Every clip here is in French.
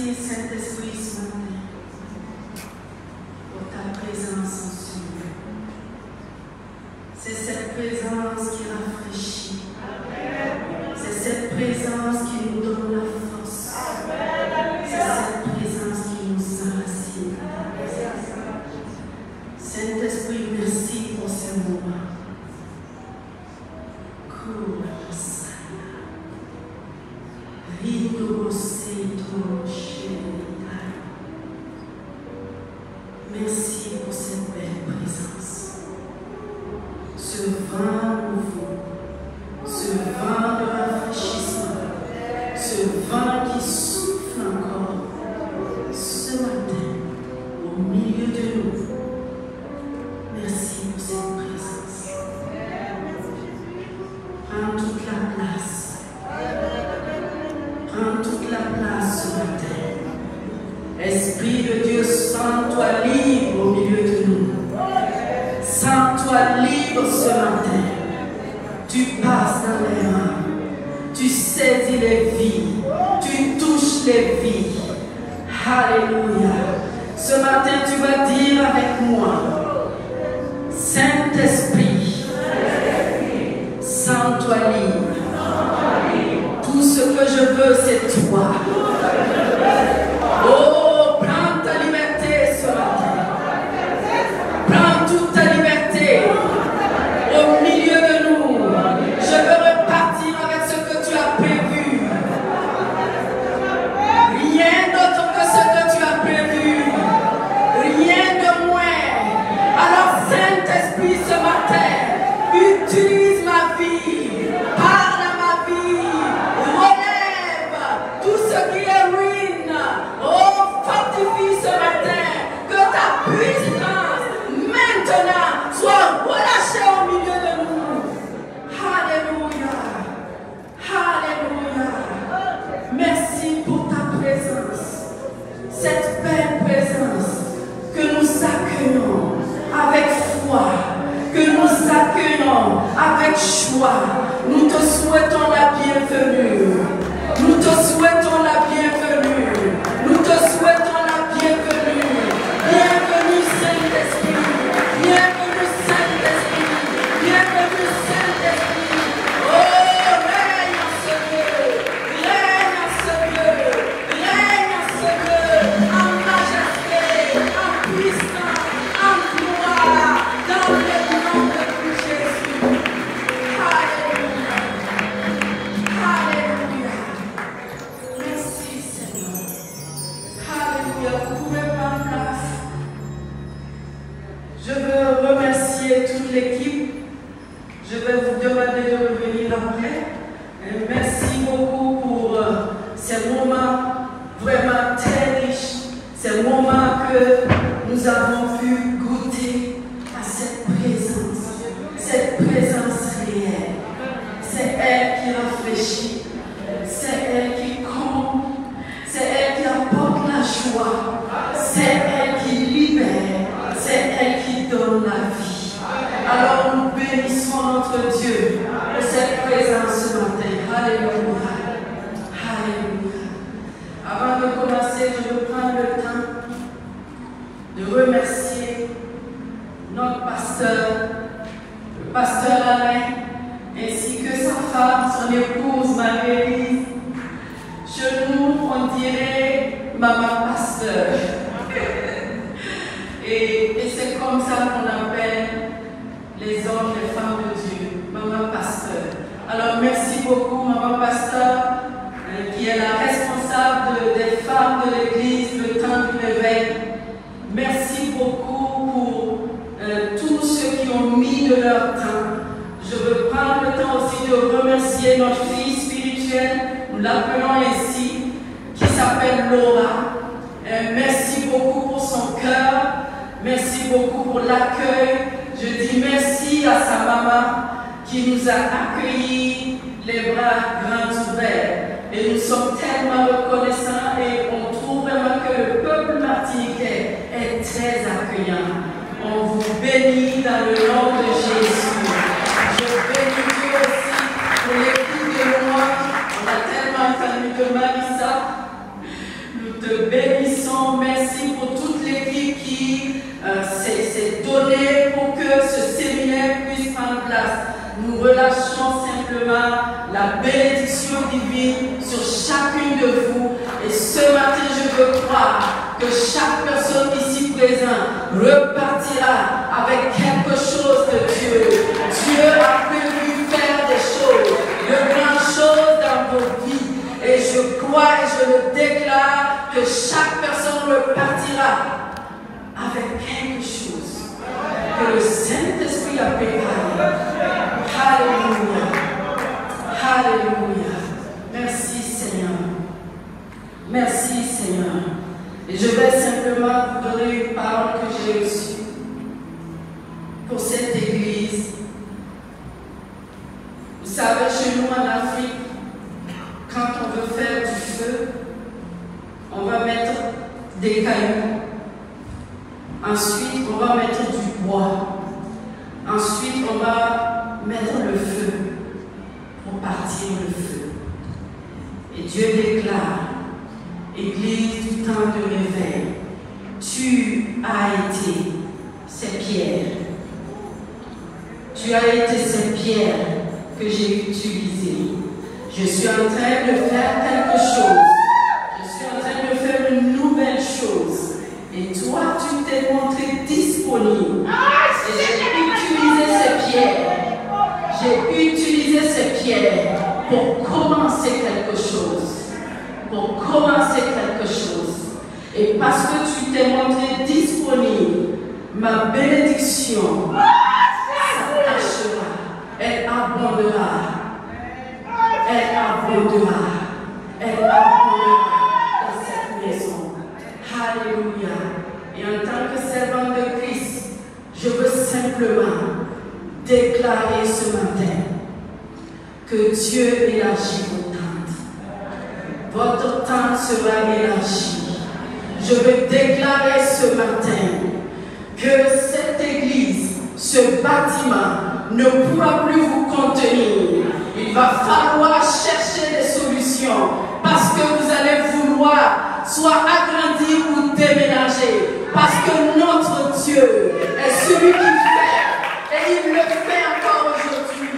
merci, Saint-Esprit, ce matin, pour ta présence en ce lieu. C'est cette présence qui rafraîchit. C'est cette présence qui nous donne la force. C'est cette présence qui nous enracine. Saint-Esprit, merci pour ce moment. Merci pour cette belle présence. Ce vent nouveau, ce vent de rafraîchissement, ce vent qui souffle encore ce matin au milieu de nous. Merci pour cette présence. Prends toute la place. Prends toute la place ce matin. Esprit de Dieu, sens-toi libre au milieu de nous. Sens-toi libre ce matin. Tu passes dans les mains. Tu saisis les vies. Tu touches les vies. Alléluia. Ce matin, tu vas dire avec moi, Saint-Esprit, sens-toi libre. Tout ce que je veux, c'est toi. Oh, prends ta liberté ce matin. Prends toute ta liberté au milieu de nous. Je veux repartir avec ce que tu as prévu. Rien d'autre que ce que tu as prévu. Rien de moins. Alors, Saint-Esprit, ce matin, utilise ma vie. Parle à ma vie. Relève tout ce qui est ruine. Oh, fortifie ce matin. Que ta puissance maintenant soit relâchée au milieu de nous. Alléluia. Alléluia. Merci pour ta présence. Cette belle présence que nous accueillons avec foi, que nous accueillons avec joie. Nous te souhaitons la bienvenue. Nous te souhaitons la bienvenue. Nous te souhaitons la bienvenue. Bienvenue Saint-Esprit. Bienvenue Saint-Esprit. Bienvenue Saint-Esprit. Oh, règne en ce lieu. Règne en ce lieu. Règne en ce lieu. En majesté, en puissance, en gloire. Dans le nom de Jésus. Alléluia. Alléluia. Merci Seigneur. Alléluia. Vous pouvez prendre place. Je veux remercier toute l'équipe. Je vais vous demander de revenir après. Et merci beaucoup pour ces moments vraiment très riches. Ces moments que nous avons pu goûter à cette présence réelle. C'est elle qui rafraîchit. C'est elle qui comble. C'est elle qui apporte la joie. C'est elle qui libère. C'est elle qui donne la vie. Alors nous bénissons notre Dieu pour cette présence ce matin. Alléluia. Alléluia. Avant de commencer, je veux prendre le temps de remercier notre pasteur, le pasteur Alain, ainsi que sa femme, son épouse Marie-Élise. Chez nous, on dirait maman pasteur. Et c'est comme ça qu'on appelle les hommes, les femmes de Dieu, maman pasteur. Alors merci beaucoup, maman pasteur, qui est la responsable des femmes de l'église, le temps du réveil. Merci beaucoup pour tous ceux qui ont mis de leur temps. Je veux prendre le temps aussi de remercier notre fille spirituelle, nous l'appelons ainsi, qui s'appelle Laura. Merci beaucoup pour son cœur, merci beaucoup pour l'accueil. Je dis merci à sa maman qui nous a accueillis les bras grands ouverts. Et nous sommes tellement reconnaissants et on trouve vraiment que le peuple martiniquais est très accueillant. On vous bénit dans le nom de Jésus. Je bénis Dieu aussi pour l'équipe de moi. On a tellement entendu de Marissa. Nous te bénissons. Merci pour toute l'équipe qui s'est donnée pour que ce séminaire puisse prendre place. Nous relâchons simplement la bénédiction divine sur chacune de vous. Et ce matin, je veux croire que chaque personne ici présente repartira avec quelque chose de Dieu. Dieu a prévu faire des choses, de grandes choses dans vos vies. Et je crois et je le déclare que chaque personne repartira avec quelque chose que le Saint-Esprit a préparé. Alléluia. Alléluia. Merci Seigneur. Merci Seigneur. Et je vais simplement vous donner une parole que j'ai reçue pour cette église. Vous savez, chez nous en Afrique, quand on veut faire du feu, on va mettre des cailloux. Ensuite, on va mettre du bois. Ensuite, on va mettre le feu pour partir le feu. Et Dieu déclare, Église du temps de réveil, tu as été ces pierres. Tu as été ces pierres que j'ai utilisées. Je suis en train de faire quelque chose. Je suis en train de faire une nouvelle chose. Et toi, tu t'es montré disponible. Et j'ai utilisé ces pierres. J'ai utilisé ces pierres pour commencer quelque chose. Pour commencer quelque chose. Et parce que tu t'es montré disponible, ma bénédiction s'attachera. Elle abondera. Elle abondera. Elle abondera dans cette maison. Alléluia. Et en tant que servante de Christ, je veux simplement déclarer ce matin que Dieu élargit vos tentes. Votre tente sera élargie. Je veux déclarer ce matin que cette église, ce bâtiment, ne pourra plus vous contenir. Il va falloir chercher des solutions parce que vous allez vouloir soit agrandir ou déménager. Parce que notre Dieu est celui qui fait et il le fait encore aujourd'hui.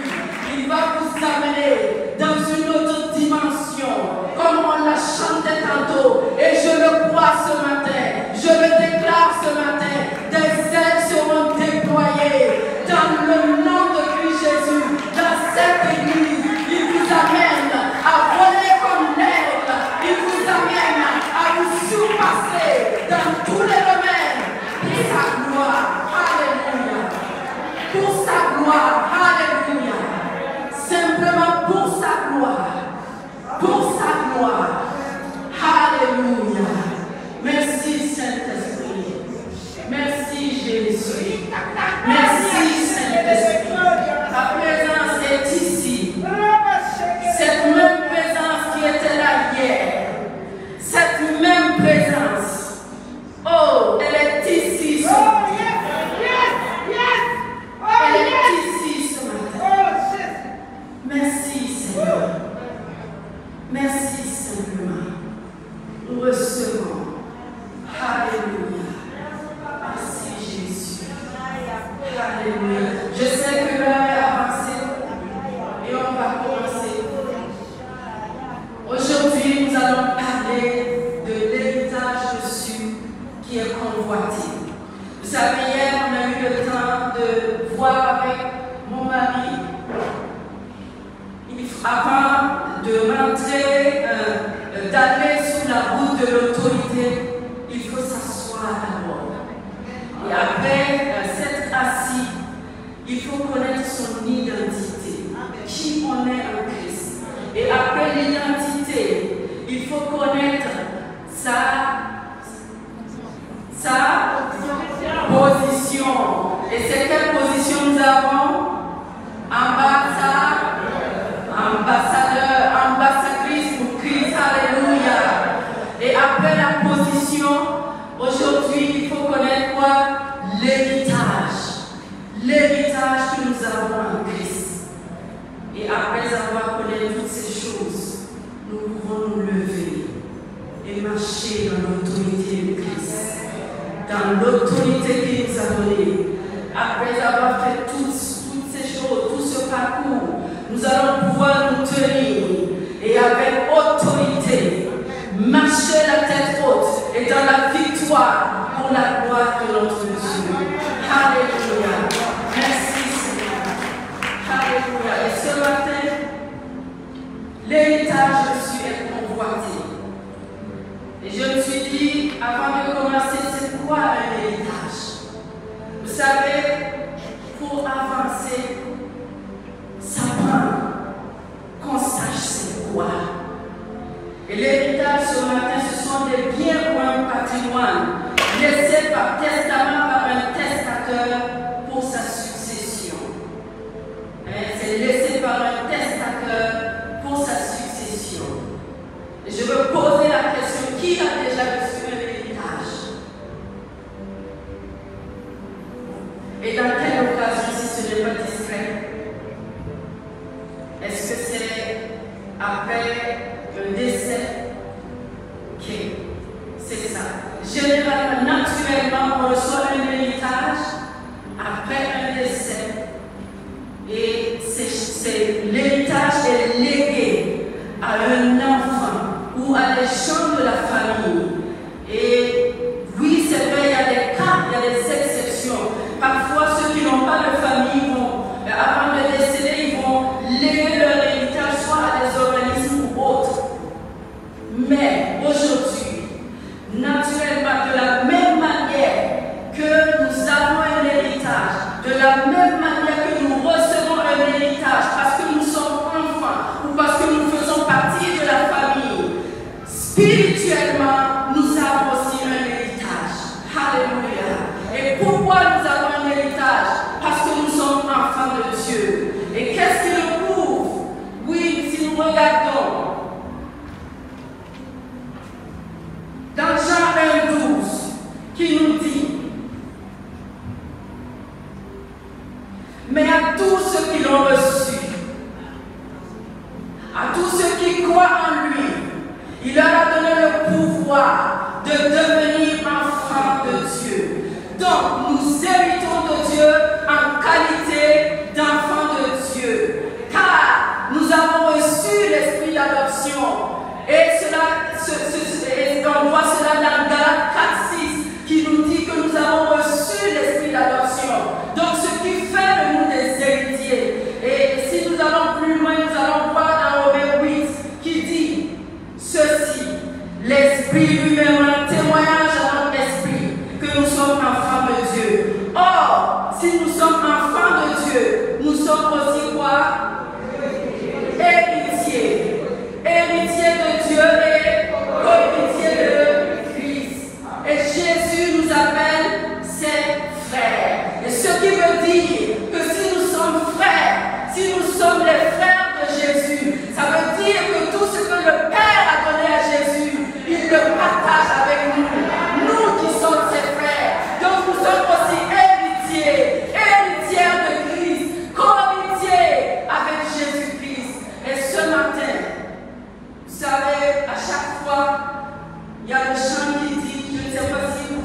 Il va vous amener dans une autre dimension comme on l'a chanté tantôt. Et je le crois ce matin. Je le déclare ce matin. Des ailes seront déployées dans le nom de Christ Jésus. Dans cette église, il vous amène à voler comme l'aigle. Il vous amène à vous surpasser dans tous les domaines. Pour sa gloire. Alléluia. Pour sa gloire. Alléluia. Simplement pour sa gloire. Pour sa gloire. Alléluia. Merci Saint-Esprit. Merci Jésus. Merci Saint-Esprit. Ta présence est ici. Cette même présence qui était là hier. Cette même présence. Oh, elle est ici ce matin. Elle est ici ce matin. Merci Seigneur. Merci simplement. Nous recevons. Alléluia. Merci Jésus. Alléluia. Je sais que l'heure est avancée et on va commencer. Aujourd'hui, nous allons parler de l'héritage reçu qui est convoité. Vous savez, hier, on a eu le temps de voir avec mon mari. Avant de rentrer, d'aller sur la route de l'autorité, il faut s'asseoir d'abord. Et après s'être assis, il faut connaître son identité, qui on est en Christ. Et après l'identité, il faut connaître sa position. Et c'est quelle position nous avons? Ambassadeur, ambassadrice pour Christ, alléluia. Et après la position, aujourd'hui, il faut connaître quoi? L'héritage. L'héritage que nous avons en Christ. Et après avoir connu toutes ces choses, nous pouvons nous lever et marcher dans l'autorité de dans l'autorité qu'il nous a donnée. Après avoir fait toutes ces choses, tout ce parcours, nous allons pouvoir nous tenir et avec autorité marcher la tête haute et dans la victoire pour la gloire de notre Dieu. Alléluia. Merci Seigneur. Alléluia. Et ce matin, l'héritage reçu est convoité. Et je me suis dit, avant de commencer, c'est quoi un héritage? Vous savez, pour avancer, ça prend qu'on sache c'est quoi. Et l'héritage ce matin, ce sont des biens ou un patrimoine laissés par testament par un testateur pour sa succession. C'est laissé par un testateur pour sa succession. Et je veux poser la question, qui a déjà reçu un héritage? Et dans quelle occasion, si ce n'est pas discret? Est-ce que c'est après un décès? Ok, c'est ça. Généralement, naturellement, on reçoit un héritage après un décès. Et l'héritage est légué à un enfant ou à des gens de la famille. Et oui, c'est vrai, il y a des cas, il y a des exceptions. Parfois, ceux qui n'ont pas de famille vont, avant de décéder, ils vont léguer leur héritage soit à des organismes ou autres. Mais aujourd'hui, naturellement, de la même manière que nous avons un héritage, de la même manière que nous recevons un héritage parce que nous sommes enfants ou parce que nous faisons partie de la famille, spirituellement, nous avons aussi un héritage. Alléluia. Et pourquoi nous avons un héritage? Parce que nous sommes enfants de Dieu. Et qu'est-ce qui le prouve? Oui, si nous regardons dans Jean 1,12, qui nous dit: mais à tous ceux qui l'ont reçu, à tous ceux qui croient en lui, il leur a donné le pouvoir de devenir enfants de Dieu. Donc, nous héritons de Dieu en qualité d'enfants de Dieu, car nous avons reçu l'esprit d'adoption. Et on voit cela dans Galates 4,6 qui nous dit que nous avons reçu l'esprit d'adoption. Donc, ce qui fait de nous des héritiers. Et si nous allons plus loin, nous allons voir dans Romains 8 qui dit ceci: l'esprit lui-même rend témoignage à notre esprit que nous sommes enfants de Dieu. Or, si nous sommes enfants de Dieu, nous sommes aussi quoi? Héritiers. Héritiers de Dieu et co-héritiers de Christ. Et Jésus nous appelle ses frères. Et ce qui veut dire que si nous sommes frères, si nous sommes les frères de Jésus, ça veut dire que tout ce que le Père a donné à Jésus, il le partage avec nous. Nous qui sommes ses frères. Donc nous sommes aussi héritiers, héritières de Christ, co-héritiers avec Jésus-Christ. Et ce matin, vous savez, à chaque fois, il y a le chant qui dit, je ne sais pas si vous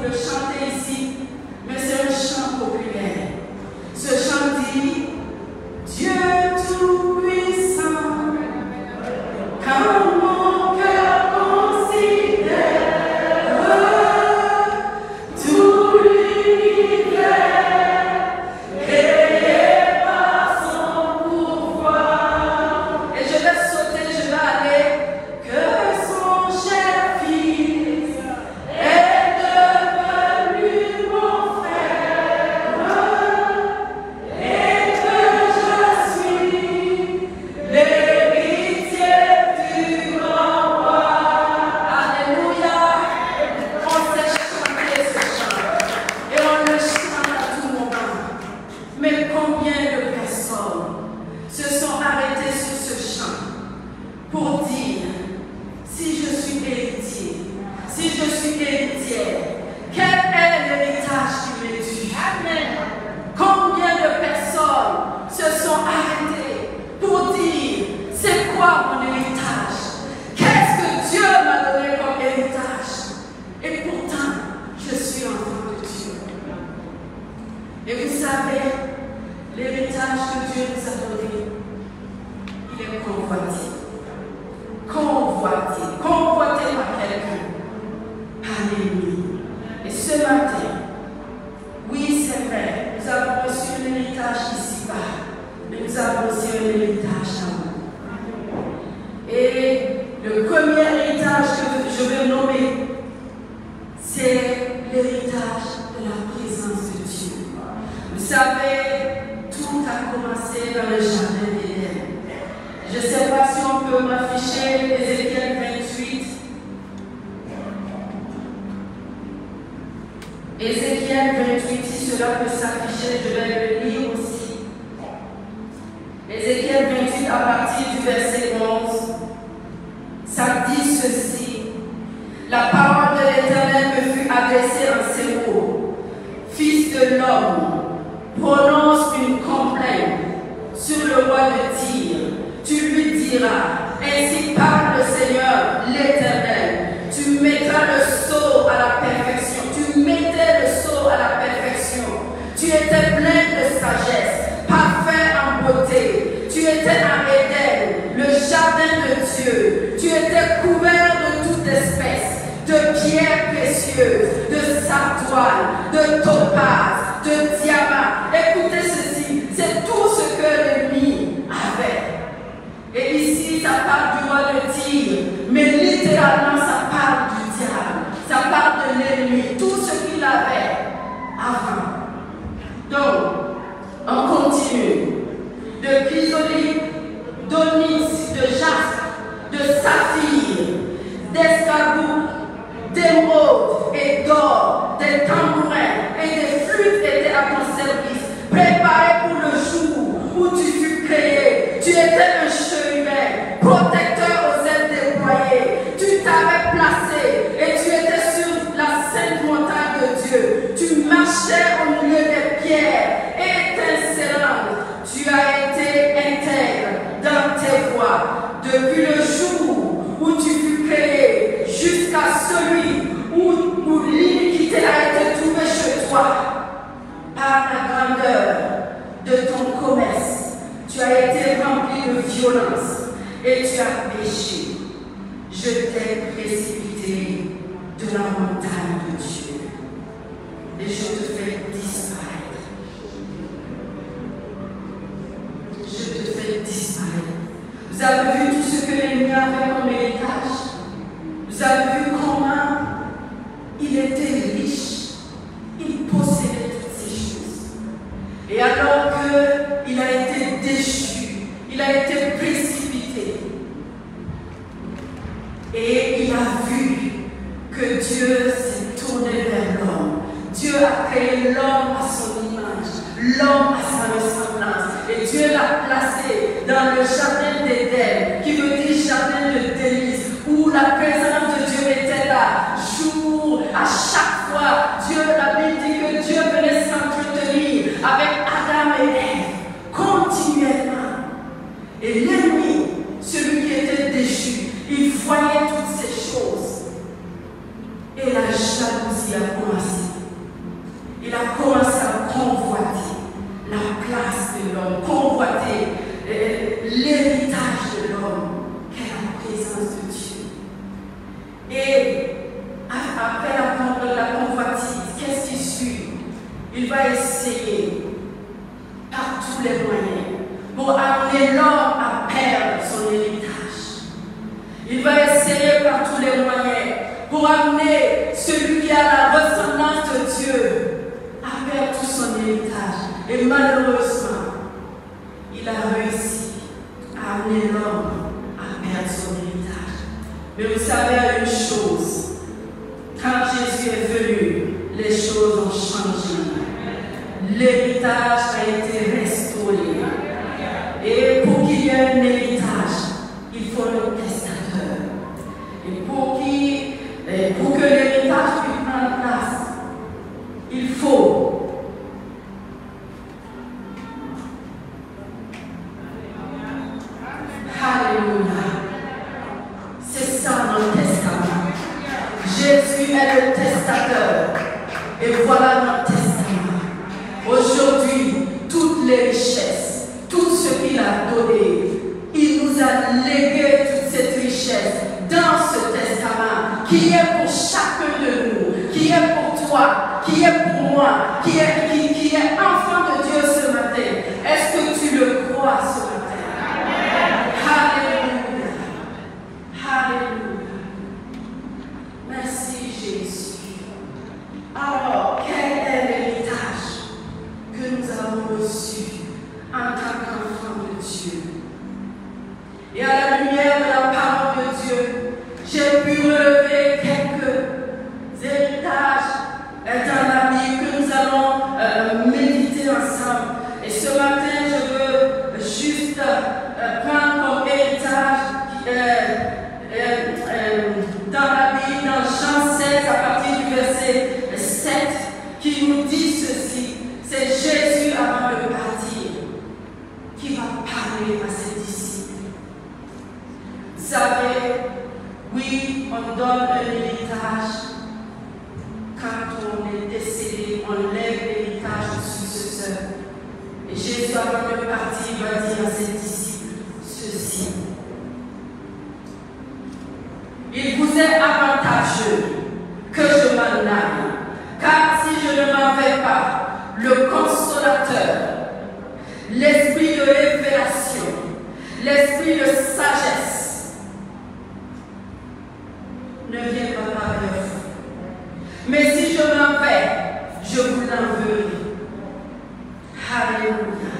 savez, l'héritage que Dieu nous a donné, il est convoité. Convoité par quelqu'un, par l'ennemi. Et ce matin, oui, c'est vrai, nous avons reçu un héritage ici-bas, mais nous avons aussi un héritage là-haut. Et le premier héritage que je vais nommer, c'est l'héritage de la présence de Dieu. Vous savez, tout a commencé dans le jardin d'Éden. Je ne sais pas si on peut m'afficher Ézéchiel 28. Ézéchiel 28, si cela peut s'afficher, je vais le lire aussi. Ézéchiel 28 à partir du verset 11. Ça dit ceci. La parole de l'Éternel me fut adressée en ces mots. Fils de l'homme, prononce une complainte sur le roi de Tyr. Tu lui diras, ainsi parle le Seigneur, l'Éternel. Tu mettras le sceau à la perfection. Tu mettais le sceau à la perfection. Tu étais plein de sagesse, parfait en beauté. Tu étais en Éden, le jardin de Dieu. Tu étais couvert de toute espèce, de pierres précieuses, de sardoine, de topaz, de diamant. Écoutez ceci, c'est tout ce que l'ennemi avait. Et ici, ça parle du roi de Tyr, mais littéralement, ça parle du diable, ça parle de l'ennemi, tout ce qu'il avait avant. Donc, on continue. De chrysolite, d'onyx, de jaspe, de saphir, d'escarboucle, d'émeraude et d'or, des tambourins et des flûtes étaient à ton service, préparés pour le jour où tu fus créé. Tu étais un chérubin, protecteur aux ailes déployées. Tu t'avais placé et tu étais sur la sainte montagne de Dieu. Tu marchais au milieu des pierres étincelantes. Tu as été intègre dans tes voies depuis le jour où tu fus créé jusqu'à celui où l'iniquité a été trouvée chez toi. Par la grandeur de ton commerce, tu as été rempli de violence et tu as péché. Je t'ai précipité de la montagne de Dieu et je te fais disparaître. Je te fais disparaître. Vous avez vu tout ce que l'ennemi avait comme héritage? Vous avez vu comment il était riche? Il possédait toutes ces choses. Et alors qu'il a été déchu, il a été précipité. Et il a vu que Dieu s'est tourné vers l'homme. Dieu a créé l'homme à son image, l'homme à sa ressemblance. Et Dieu l'a placé dans le jardin d'Éden, qui veut dire jardin de délices, où la présence de Dieu était là, jour, à chaque fois. Dieu, la Bible dit que Dieu venait s'entretenir avec Adam et Ève, continuellement. Et l'ennemi, celui qui était déchu, il voyait toutes ces choses. Et la jalousie a commencé. Il a commencé à convoiter la place de l'homme, convoiter l'héritage de l'homme, qu'est la présence de Dieu. Et après la convoitise, qu'est-ce qui suit? Il va essayer par tous les moyens pour amener l'homme à perdre son héritage. Il va essayer par tous les moyens pour amener celui qui a la ressemblance de Dieu à perdre tout son héritage. Et malheureusement, il a réussi à amener l'homme à perdre son héritage. Mais vous savez une chose, quand Jésus est venu, les choses ont changé. L'héritage a été restauré. Et pour qu'il y ait un héritage, il faut le testateur. Et pour que l'héritage puisse prendre place, il faut Alléluia. C'est ça notre testament. Jésus est le testateur. Et voilà notre testament. Aujourd'hui, a donné. Il nous a légué toute cette richesse dans ce testament qui est pour chacun de nous, qui est pour toi, qui est pour moi, qui est enfant de Dieu ce matin. Est-ce que tu le crois ce matin? Alléluia. Alléluia. Merci Jésus. Alors, quel est l'héritage que nous avons reçu en tant qu'enfants de Dieu? Et à la lumière de la parole de Dieu, j'ai pu relever quelques héritages dans la Bible que nous allons méditer ensemble. Et ce matin, je veux juste prendre comme héritage dans la Bible, dans Jean 16, à partir du verset 7, qui nous dit ceci. C'est Jésus avant de partir qui va parler à ses disciples. Vous savez, oui, on donne un héritage. Quand on est décédé, on lève l'héritage du successeur. Et Jésus, avant de partir, va dire à ses disciples ceci. Il vous est avantageux que je m'en aille, car si je ne m'en vais pas, le Consolateur, l'esprit de révélation, l'esprit de sagesse, ne viendra pas vers vous. Mais si je m'en vais, je vous l'enverrai. Alléluia.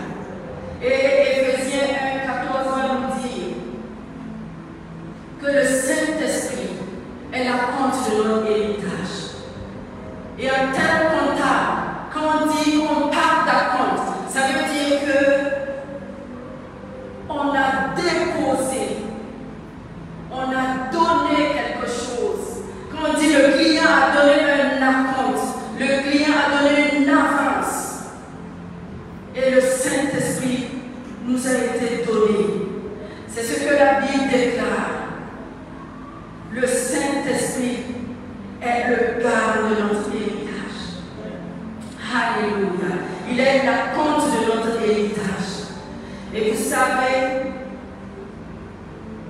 Et Éphésiens 1, 14 va nous dire que le Saint-Esprit est la compte de notre héritage. Et en tel comptable, quand on dit qu'on parle d'acompte, ça veut dire que on a déposé, on a donné quelque chose. Quand on dit le client a donné un acompte, le client a donné une avance. Et le Saint-Esprit nous a été donné. C'est ce que la Bible déclare. Le Saint-Esprit est le garde de notre héritage. Alléluia. Il est la compte de notre héritage. Et vous savez,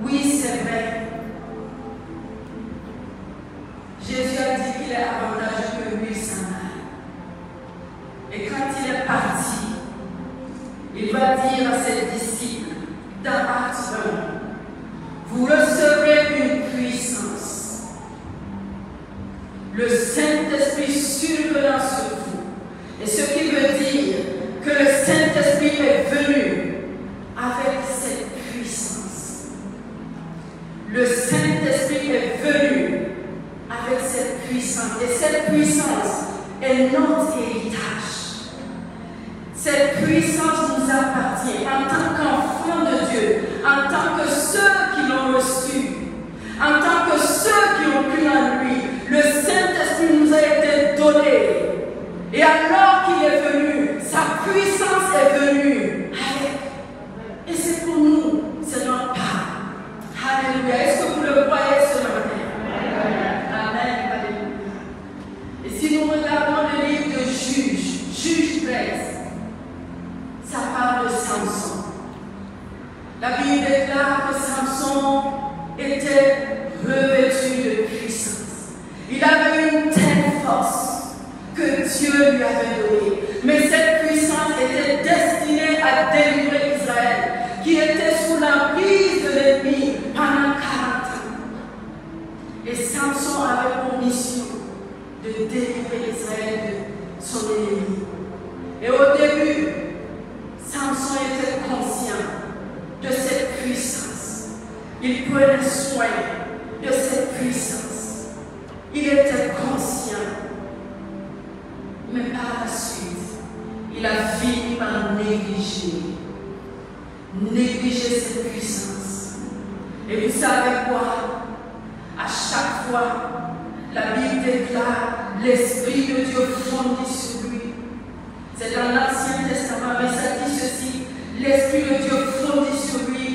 oui, c'est vrai. Jésus a dit qu'il est avantageux que lui s'en aille. Et quand il est parti, il va dire à ses disciples, dans Actes 1, vous recevrez une puissance. Le Saint-Esprit survenant sur vous. Et ce qui veut dire que le Saint-Esprit est venu avec cette puissance. Le Saint-Esprit est venu avec cette puissance. Et cette puissance est notre héritage. Cette puissance nous appartient en tant qu'enfants de Dieu, en tant que ceux qui l'ont reçu, en tant que ceux qui ont cru en lui. Le Saint-Esprit nous a été donné. Et alors qu'il est venu, sa puissance est venue avec. Et c'est pour nous, c'est notre part. Alléluia. Est-ce que vous le croyez ce matin? Amen. Alléluia. Et si nous regardons le livre de Juge 13, ça parle de Samson. La Bible déclare que Samson était revêtu de puissance. Il avait une telle force que Dieu lui avait donnée. Mais cette puissance était destinée à délivrer Israël, qui était sous l'emprise de l'ennemi pendant 40 ans. Et Samson avait pour mission de délivrer Israël de son ennemi. Et au début, Samson était conscient de cette puissance. Il prenait soin de cette puissance. Il était conscient. Mais par la suite, il a fini par négliger cette puissance. Et vous savez quoi? À chaque fois, la Bible déclare l'Esprit de Dieu fondit sur lui. C'est dans l'Ancien Testament, mais ça dit ceci, l'Esprit de Dieu fondit sur lui.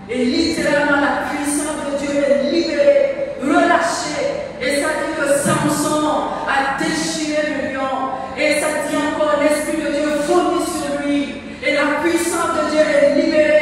Et littéralement, la puissance de Dieu est libérée, relâchée. Et ça dit que Samson a déchiré le lion. Et ça dit encore, l'Esprit de Dieu fondit sur lui. Et la puissance de Dieu est libérée.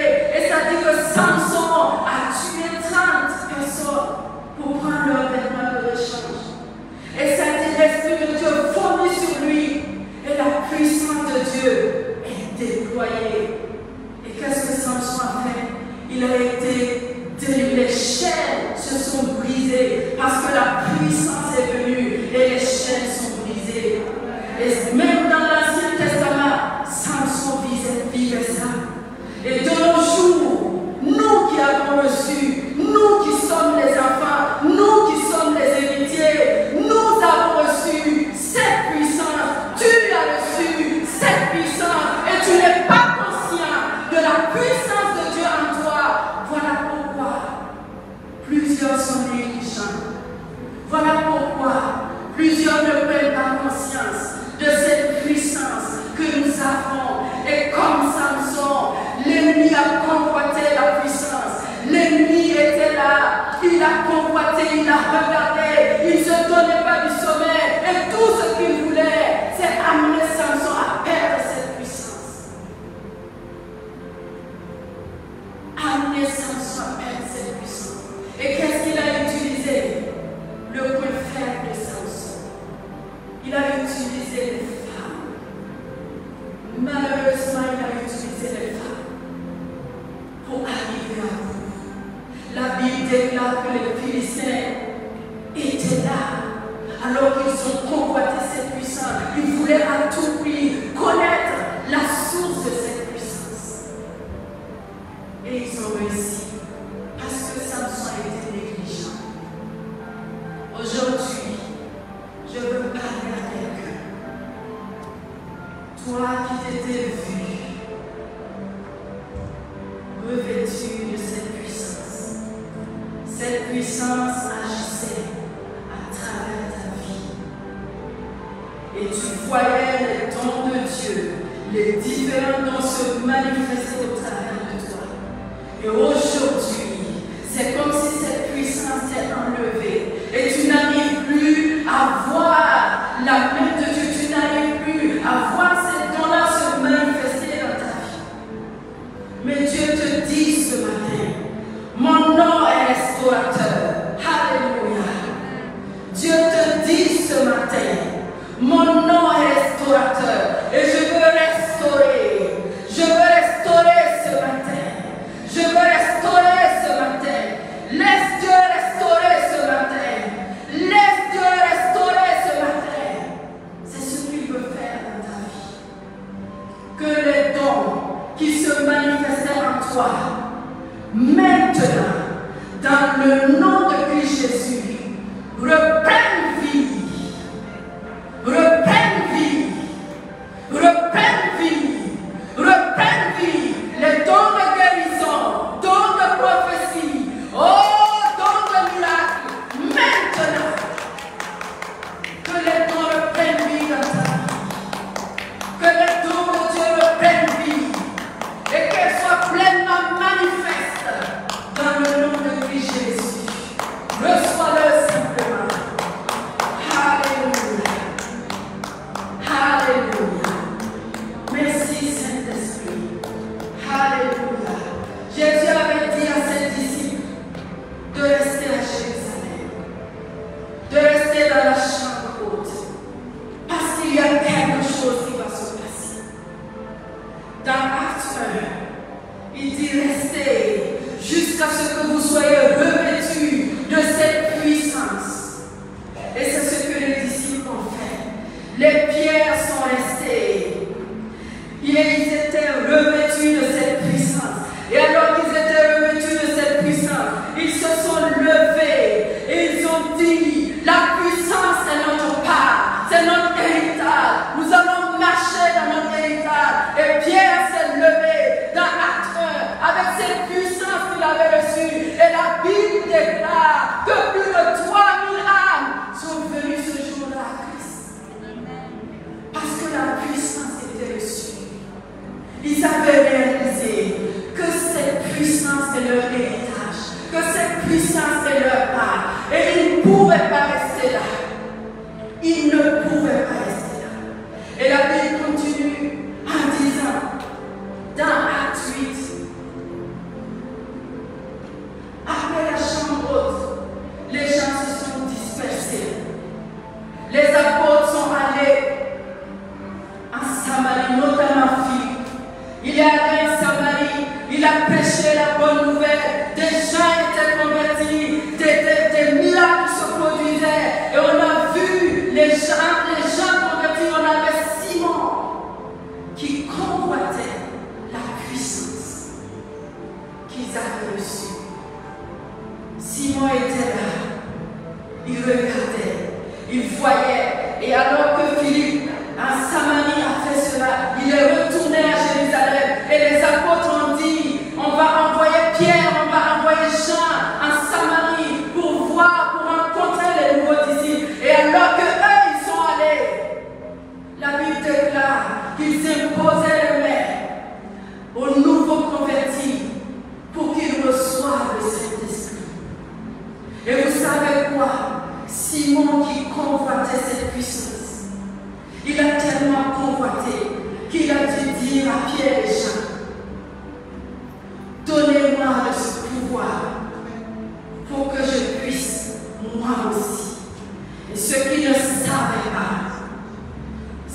ne prenne pas conscience de cette puissance que nous avons. Et comme Samson, l'ennemi a convoité la puissance. L'ennemi était là, il a convoité, il a regardé, il ne se donnait pas du sommeil. Et tout ce qu'il voulait, c'est amener Samson à perdre cette puissance. Amener Samson à perdre cette puissance. Et qu'est-ce qu'il a utilisé? Le point faible de Samson. Il a utilisé les femmes. Malheureusement, il a utilisé les femmes pour arriver à bout. La Bible déclare que les Philistins étaient là, alors qu'ils ont convoité cette puissance. Ils voulaient à tout prix connaître la source de cette puissance. Et ils ont réussi, parce que Samson a été négligent. Aujourd'hui, je veux parler à quelqu'un. Toi qui t'étais vu, revêtu de cette puissance. Cette puissance agissait à travers ta vie. Et tu voyais les dons de Dieu, les différents dons se manifester au travers de toi. Et aujourd'hui, c'est comme si cette puissance t'est enlevée. Et tu n'arrives plus à voir la main de Dieu. Tu n'arrives plus à voir ces dons-là se manifester dans ta vie. Mais Dieu te dit ce matin, mon nom est restaurateur. Alléluia. Dieu te dit ce matin, mon nom est restaurateur. Et je veux restaurer. Je veux restaurer ce matin. Je veux restaurer ce matin. Laisse Dieu restaurer ce matin. Laisse Dieu restaurer ce matin. C'est ce qu'il veut faire dans ta vie. Que les dons qui se manifestaient en toi, maintenant, dans le nom de Christ Jésus, reprennent vie. Reprennent vie. Reprennent vie. Reprennent vie. Les dons de guérison, dons de prophétie, dons de miracle, maintenant. Que les dons reprennent vie dans ta vie. Que les dons de Dieu reprennent vie. Et qu'elle soit pleinement manifeste dans le nom de Christ Jésus. Reçois-le simplement. Alléluia. Alléluia. Merci Saint-Esprit. Alléluia. Jésus avait dit à ses disciples de rester à Jérusalem, de rester dans la chambre haute, parce qu'il y a quelque chose qui va se passer. Dans Acte 1, il dit restez jusqu'à ce que vous soyez revêtus de cette puissance. Et c'est ce que les disciples ont fait. Les pierres sont restées. Ils étaient revêtus de cette puissance. Et alors qu'ils étaient revêtus de cette puissance, ils se sont levés et ils ont dit, la puissance est notre part, c'est notre héritage. Nous allons marcher dans notre héritage. Et Pierre s'est levé dans Acte 1 avec cette puissance qu'il avait reçue. Et la Bible déclare que plus de 3000 âmes sont venues ce jour-là à Christ. Parce que la puissance était reçue. Ils avaient réalisé que cette puissance est leur héritage, que cette puissance est leur part. Et ils ne pouvaient pas rester là. Ils ne pouvaient pas rester là. Et la Bible continue en disant, dans Acte 8,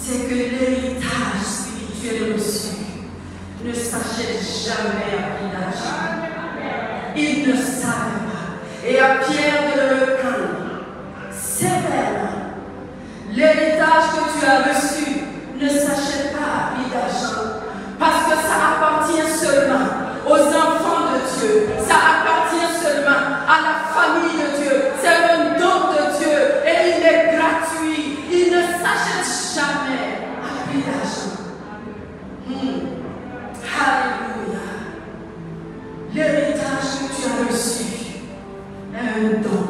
c'est que l'héritage spirituel reçu ne s'achète jamais à prix d'argent. Il ne savait pas. Et à Pierre de le reprendre sévèrement. L'héritage que tu as reçu ne s'achète pas à prix d'argent. Parce que ça appartient seulement aux enfants de Dieu. Ça appartient seulement à la famille de Dieu. C'est un don de Dieu et il est gratuit. Il ne s'achète jamais à prix d'argent. Alléluia. L'héritage que tu as reçu est un don.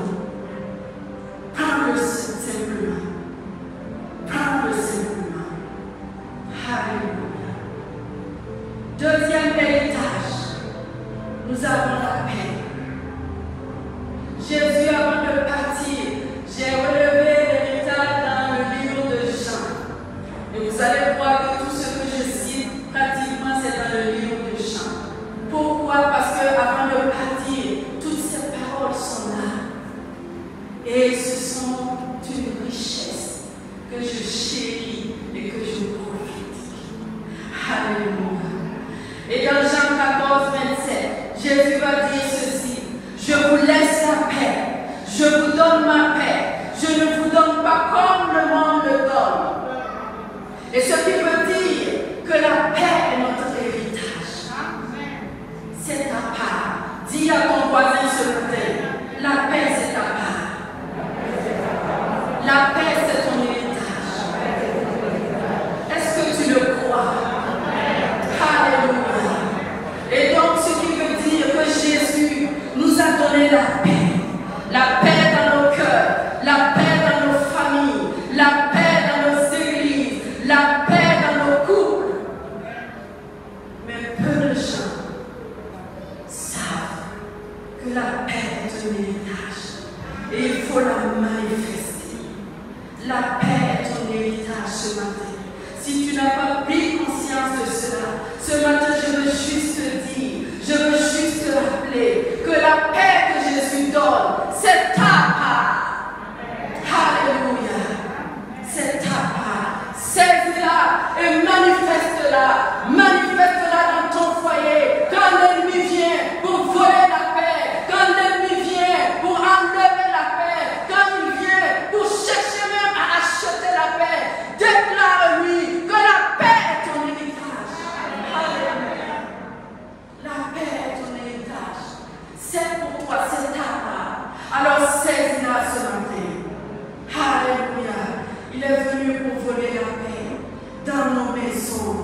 Prends-le simplement. Prends-le simplement. Alléluia. Deuxième héritage, nous avons la paix. Jésus, avant de partir, j'ai relevé l'héritage dans le livre de Jean. Et vous allez voir que tout ce que je cite, pratiquement, c'est dans le livre de Jean. Pourquoi? Parce qu'avant de partir, toutes ces paroles sont là. Et ce sont une richesse que je chéris et que je profite. Alléluia. Et dans Jean 14, 27, Jésus va dire ceci: je vous laisse la paix, je vous donne ma paix, je ne vous donne pas comme le monde le donne. Et ce qui veut dire que la paix est notre héritage. C'est ta part. Dis à ton voisin ce matin, la paix c'est ta part. La paix c'est ton héritage. Est-ce que tu le crois? Alléluia. Et donc ce qui veut dire que Jésus nous a donné la paix. La paix dans nos cœurs, la paix dans nos familles, la paix dans nos églises, la paix dans nos couples. Mais peu de gens savent que la paix est un héritage. Et il faut la manifester. La paix est ton héritage ce matin. Si tu n'as pas pris conscience de cela, ce matin je veux juste te dire, je veux juste te rappeler que la paix que Jésus donne, c'est ta part. Alléluia. C'est ta part. Saisis-la et manifeste-la. Manifeste-la dans ton foyer. Quand l'ennemi vient pour voler la paix, quand l'ennemi vient pour enlever la paix, quand il vient pour chercher même à acheter la paix, déclare-lui que la paix est ton héritage. Alléluia. La paix est ton héritage. C'est pour toi, c'est ta part. Alors saisis-la ce matin. Alléluia. Il est venu pour voler la paix dans nos maisons.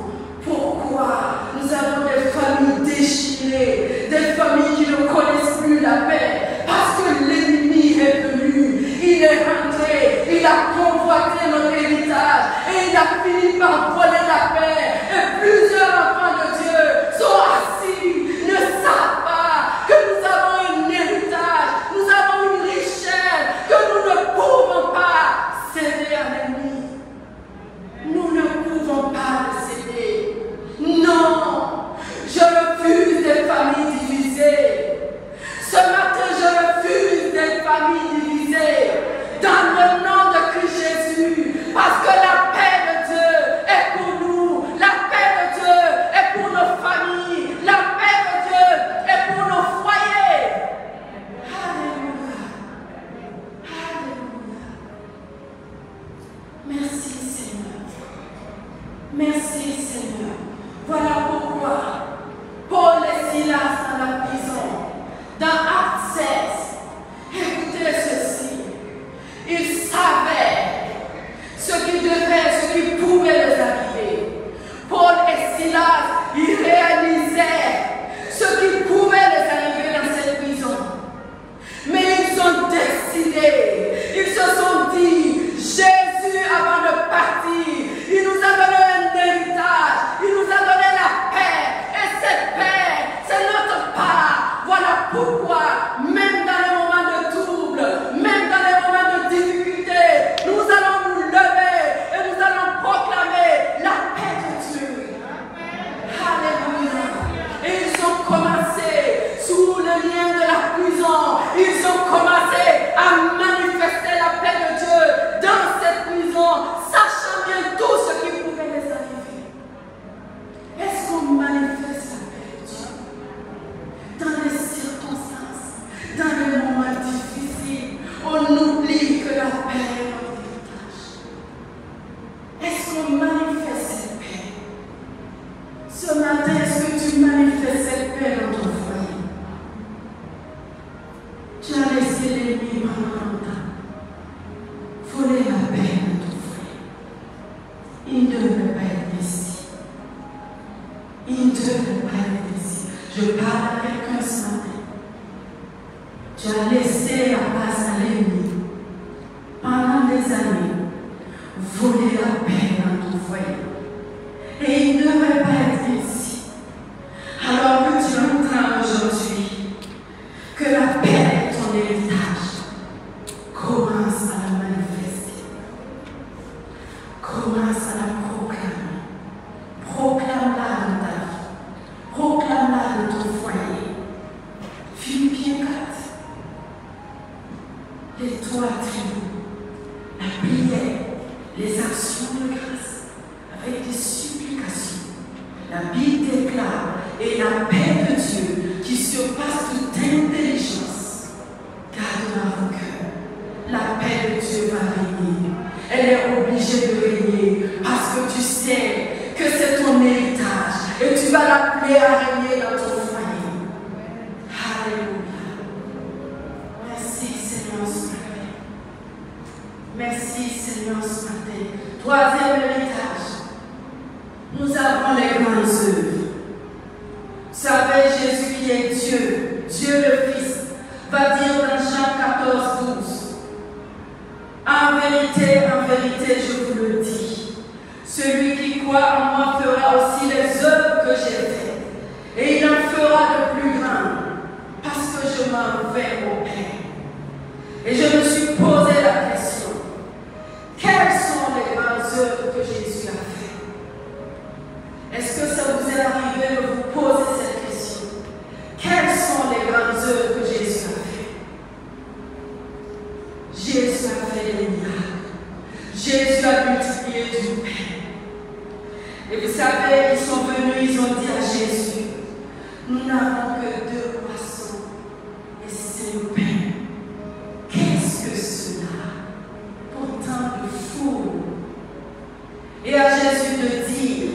Pourquoi? Nous avons des familles déchirées, des familles qui ne connaissent plus la paix. Parce que l'ennemi est venu, il est rentré, il a convoité notre héritage et il a fini par voler la paix. Et plusieurs enfants de Dieu sont assis, ne savent pas que nous avons un héritage, nous avons une richesse que nous ne pouvons pas céder à l'ennemi. Nous ne pouvons pas le céder. Non, je refuse des familles divisées. Ce matin, je refuse des familles divisées dans le nom de Christ Jésus, parce que la paix de Dieu est pour nous, la paix de Dieu est pour nos familles, la paix de Dieu est pour nos foyers. Alléluia. Alléluia. Merci Seigneur. Merci Seigneur. Voilà pourquoi Paul et Silas dans la prison, dans Actes 16, écoutez ceci. Ils savaient ce qui devait, ce qui pouvait les arriver. Paul et Silas, ils réalisaient ce qui pouvait les arriver dans cette prison. Mais ils ont décidé, ils se sont dit, Jésus avant de partir, il nous a donné un héritage, il nous il ne devrait pas être ici. Il ne devrait pas être ici. Je parle à quelqu'un ce matin. Tu as laissé la place à l'ennemi pendant des années voler la paix dans ton foyer. Et il ne devrait pas être ici. Alors que tu entends aujourd'hui que la paix est ton héritage, commence à la manifester. Commence à la proclamer. Proclame-la dans ta vie. Proclame-la dans ton foyer. Philippiens 4. Les trois tribus, la prière, les actions de grâce, avec des supplications. La Bible déclare, et la paix de Dieu qui surpasse toute intelligence, garde dans vos cœurs. La paix de Dieu va régner. Elle est obligée de régner parce que tu sais que c'est ton héritage et tu vas l'appeler à régner dans ton foyer. Alléluia. Merci Seigneur ce matin. Merci Seigneur ce matin. Troisième héritage. Nous avons les grandes œuvres. Vous savez, Jésus qui est Dieu, Dieu le Fils, va dire dans Jean 14, 12. En vérité, je vous le dis, celui qui croit en moi fera aussi les œuvres que j'ai faites, et il en fera de plus grandes, parce que je m'en vais au Père. Et je me suis posé la question, quelles sont les grandes œuvres que Jésus a faites? Est-ce que ça vous est arrivé de vous poser cette question? Quelles sont les grandes œuvres que Jésus a faites? Jésus a fait des miracles. Jésus a multiplié du pain. Et vous savez, ils sont venus, ils ont dit à Jésus, nous n'avons que 2 poissons et 5 pains. Qu'est-ce que cela pour tant de foule? Et à Jésus de dire,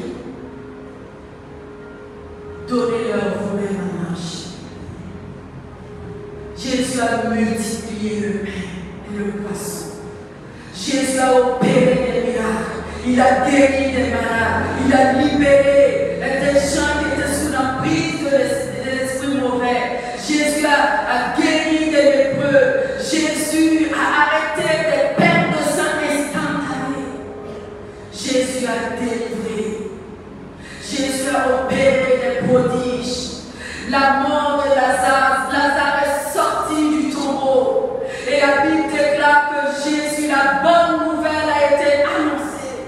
donnez-leur vous-même à manger. Jésus a multiplié le pain et le poisson. Jésus a opéré des miracles. Il a guéri des malades. Il a libéré des gens qui étaient sous l'emprise de l'esprit mauvais. Jésus a guéri des lépreux. Jésus a arrêté des pertes de sang instantanées. Jésus a délivré. Jésus a opéré des prodiges. La mort de Lazare est sorti du tombeau. Et la Bible déclare que Jésus, la bonne nouvelle a été annoncée.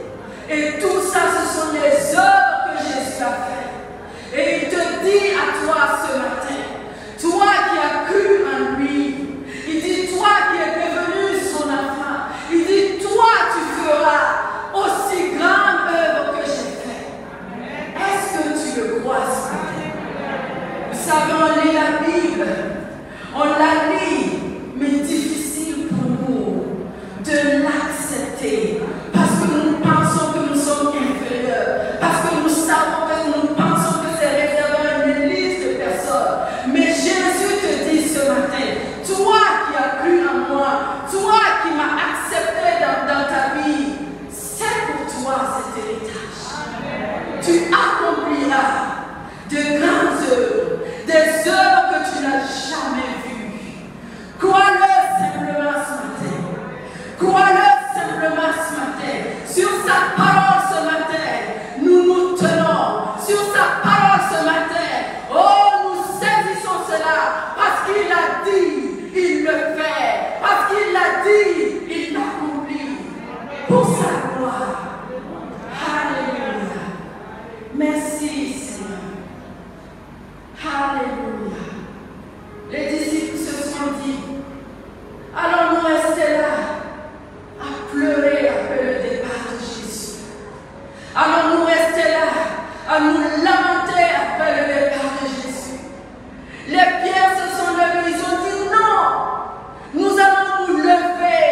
Et tout ça, ce sont les œuvres que Jésus a faites. Et il te dit à toi ce matin, toi qui as cru en lui, il dit toi qui es devenu son enfant, il dit toi tu feras aussi grande œuvre que j'ai fait. Est-ce que tu le crois ce matin? Vous savez, on lit la Bible, on la lit, mais difficile pour nous de l'accepter parce que nous pensons que nous sommes inférieurs, parce que nous savons que nous pensons que c'est réservé à une élite de personnes. Mais Jésus te dit ce matin, toi qui as cru en moi, toi qui m'as accepté dans ta vie, c'est pour toi cet héritage. Tu accompliras de grandes œuvres, des œuvres que tu n'as jamais vues. Crois-le simplement ce matin. Crois-le simplement ce matin. Sur sa parole ce matin, nous nous tenons. Sur sa parole ce matin, oh, nous saisissons cela parce qu'il a dit, il le fait. Parce qu'il l'a dit, il l'accomplit. Pour sa gloire. Alléluia. Merci Seigneur. Alléluia. Les disciples se sont dit, allons-nous rester là à pleurer après le départ de Jésus? Allons-nous rester là à nous lamenter après le départ de Jésus? Les pierres se sont levées, ils ont dit non, nous allons nous lever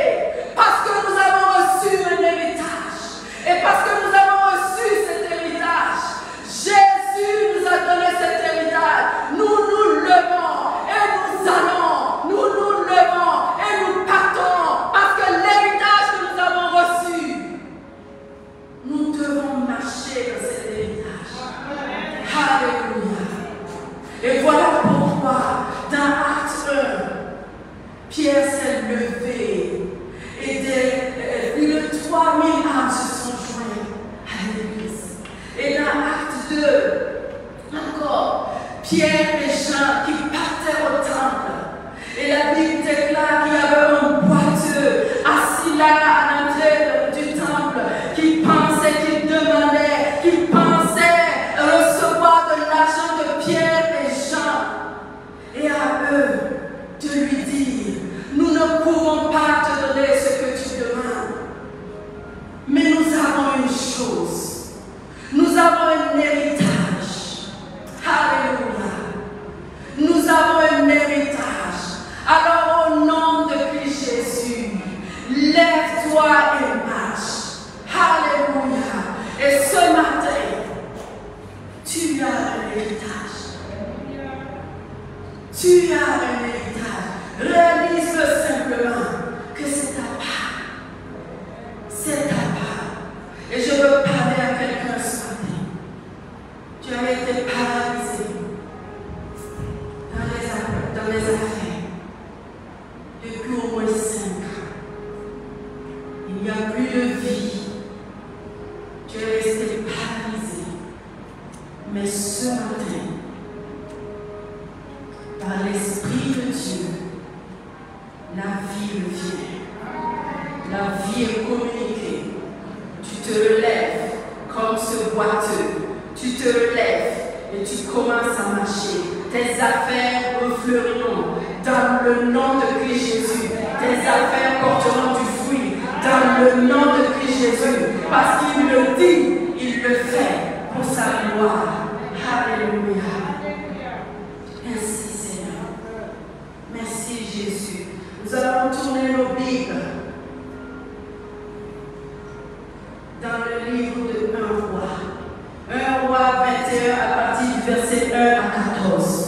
parce que nous avons reçu un héritage. Et parce que nous avons reçu cet héritage, Jésus nous a donné cet héritage. Nous nous levons et nous allons, nous nous levons et nous partons parce que l'héritage que nous avons reçu, nous devons marcher dans cet héritage. Alléluia. Et voilà pourquoi, dans Acte 1, Pierre s'est levé et plus de 3000 âmes se sont jointes à l'église. Et dans Acte 2, encore, Pierre et Jean qui partaient au temple. Et la Bible déclare qu'il y avait un boiteux assis là à l'entrée du temple qui pensait, qui demandait, qui pensait recevoir de l'argent de Pierre et Jean. Et à eux de lui dire, nous ne pouvons pas te donner ce que tu demandes. Mais nous avons une chose. Nous avons un héritage. Alléluia. Nous avons un héritage. Alors au nom de Christ Jésus, lève-toi et marche. Alléluia. Et ce matin, tu as un héritage. Tu as un héritage. Réalise-le simplement que c'est ta part. C'est ta part. Et je veux parler à quelqu'un ce matin. Tu as été paralysé dans les affaires. Depuis au moins 5 ans, il n'y a plus de vie. Tu es resté paralysé. Mais ce matin, par l'Esprit de Dieu, la vie revient. La vie est communiquée. Tu te relèves comme ce boiteux. Tu te relèves et tu commences à marcher. Tes affaires refleuriront dans le nom de Christ Jésus. Tes affaires porteront du fruit dans le nom de Christ Jésus. Parce qu'il le dit, il le fait pour sa gloire. Alléluia. Merci Seigneur. Merci Jésus. Nous allons tourner nos Bibles dans le livre de 1 roi. 1 roi 21 à partir du verset 1 à 14.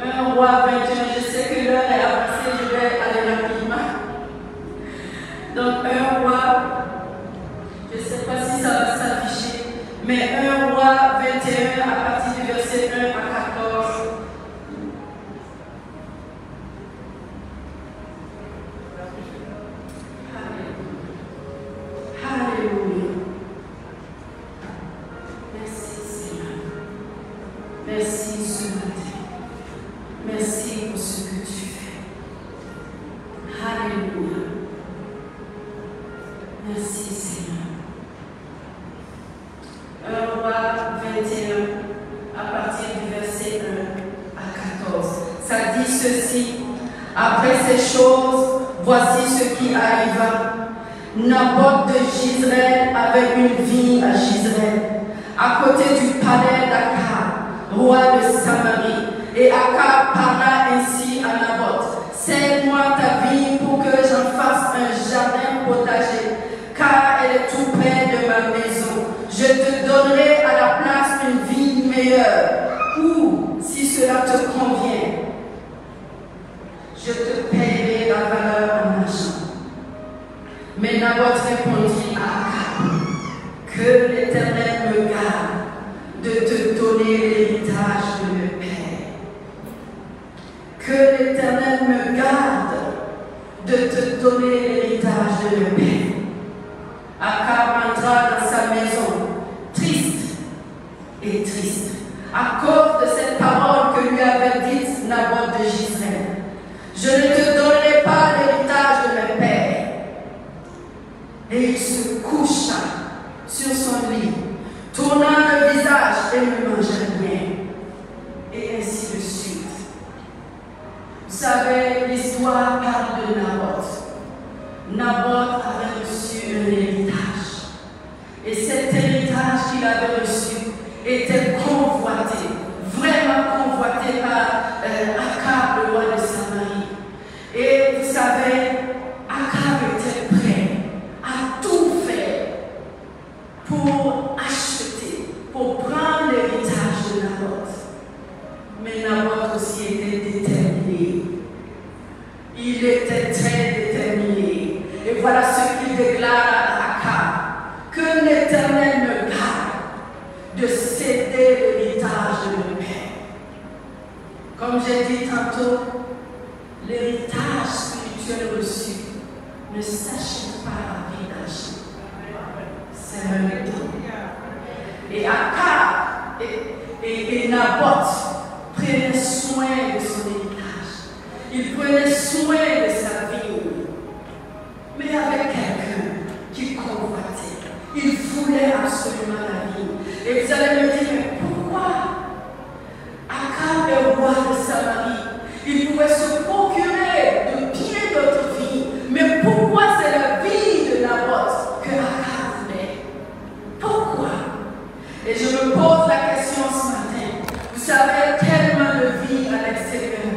1 roi 21, je sais que l'heure est avancée, je vais aller rapidement. Donc 1 roi, je ne sais pas si ça va s'afficher, mais 1 roi 21 à partir du verset 1 à 14. Alléluia. Merci Seigneur. Merci ce matin. Merci pour ce que tu fais. Alléluia. Merci Seigneur. 1 roi 21 à partir du verset 1 à 14. Ça dit ceci. Après ces choses, voici ce qui arriva. Naboth de Jizréel avait une vigne à Jizréel, à côté du palais d'Akab, roi de Samarie. Et Akab parla ainsi à Naboth: cède-moi ta vigne pour que j'en fasse un jardin potager, car elle est tout près de ma maison. Je te donnerai à la place une vigne meilleure, ou, si cela te convient, je te paierai la valeur en argent. Mais Naboth répondit à Akab: que l'Éternel me garde de te donner l'héritage de mes pères. Que l'Éternel me garde de te donner l'héritage de mes pères. Akab entra dans sa maison, triste et triste, à cause de cette parole que lui avait dite Naboth de Jizréel: je ne te donnerai pas l'héritage de mes pères. Et il se coucha sur son lit, tourna le visage et ne mangea rien. Et ainsi de suite. Vous savez, l'histoire parle de Naboth. Naboth avait reçu un héritage. Et cet héritage qu'il avait reçu était convoité, vraiment convoité par Akab, le roi de Samarie. Et vous savez, Akab était prêt à tout faire pour acheter, pour prendre l'héritage de Naboth. Mais Naboth aussi était déterminé. Il était très déterminé. Et voilà ce qu'il déclare à Akab: que l'Éternel me garde j'ai dit tantôt, l'héritage spirituel reçu ne s'achète pas à prix d'argent. C'est un temps. Et Akab et Naboth prenaient soin de son héritage. Ils prenaient soin de sa vie. Mais avec quelqu'un qui convoitait. Il voulait absolument la vie. Et vous allez me dire, mais pourquoi Akab est roi de Samarie? Il pouvait se procurer de bien d'autres vies. Mais pourquoi c'est la vie de Naboth que Akab voulait? Pourquoi? Et je me pose la question ce matin. Vous savez, il y a tellement de vie à l'extérieur.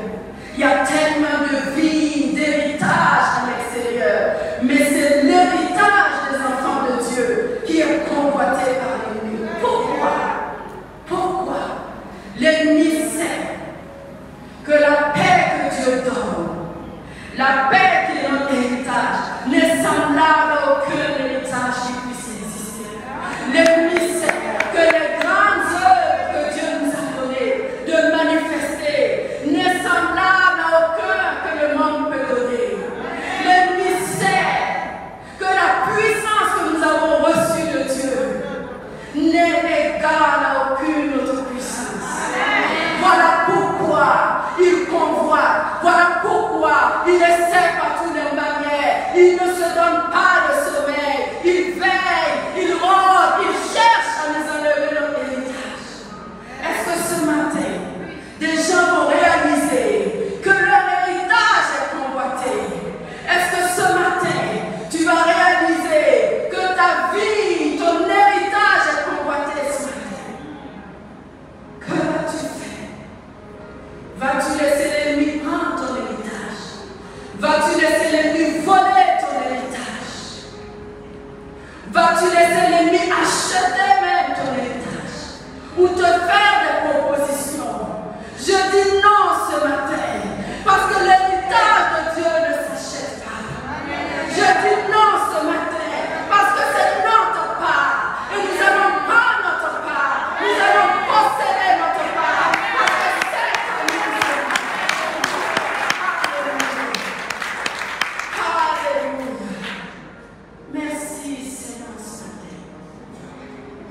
Il y a tellement de vie, d'héritage à l'extérieur. Mais c'est l'héritage des enfants de Dieu qui est convoité par l'ennemi. Pourquoi? Pourquoi? L'ennemi sait que la paix que Dieu donne, la paix qui est notre héritage, n'est semblable à aucun héritage qui puisse exister. L'ennemi sait que les grandes œuvres que Dieu nous a données de manifester n'est semblable à aucun que le monde peut donner. L'ennemi sait que la puissance que nous avons reçue de Dieu n'est égale à aucune autre puissance. Voilà pourquoi il convoite, voilà pourquoi il essaie par toutes les manières. Il ne se donne pas de sommeil, il veille, il rôde, il cherche à nous enlever notre héritage. Est-ce que ce matin, des gens vont réaliser que leur héritage est convoité? Est-ce que ce matin, tu vas réaliser que ta vie, ton héritage est convoité ce matin? Que vas-tu faire? Vas-tu laisser l'ennemi prendre ton héritage? Vas-tu laisser l'ennemi voler ton héritage? Vas-tu laisser l'ennemi acheter même ton héritage? Ou te faire des propositions? Je dis non ce matin, parce que l'héritage de Dieu ne s'achète pas. Je dis non ce matin, parce que c'est notre part. Et nous allons prendre notre part. Nous allons posséder notre part. Parce que c'est à nous. Alléluia. Merci Seigneur ce matin.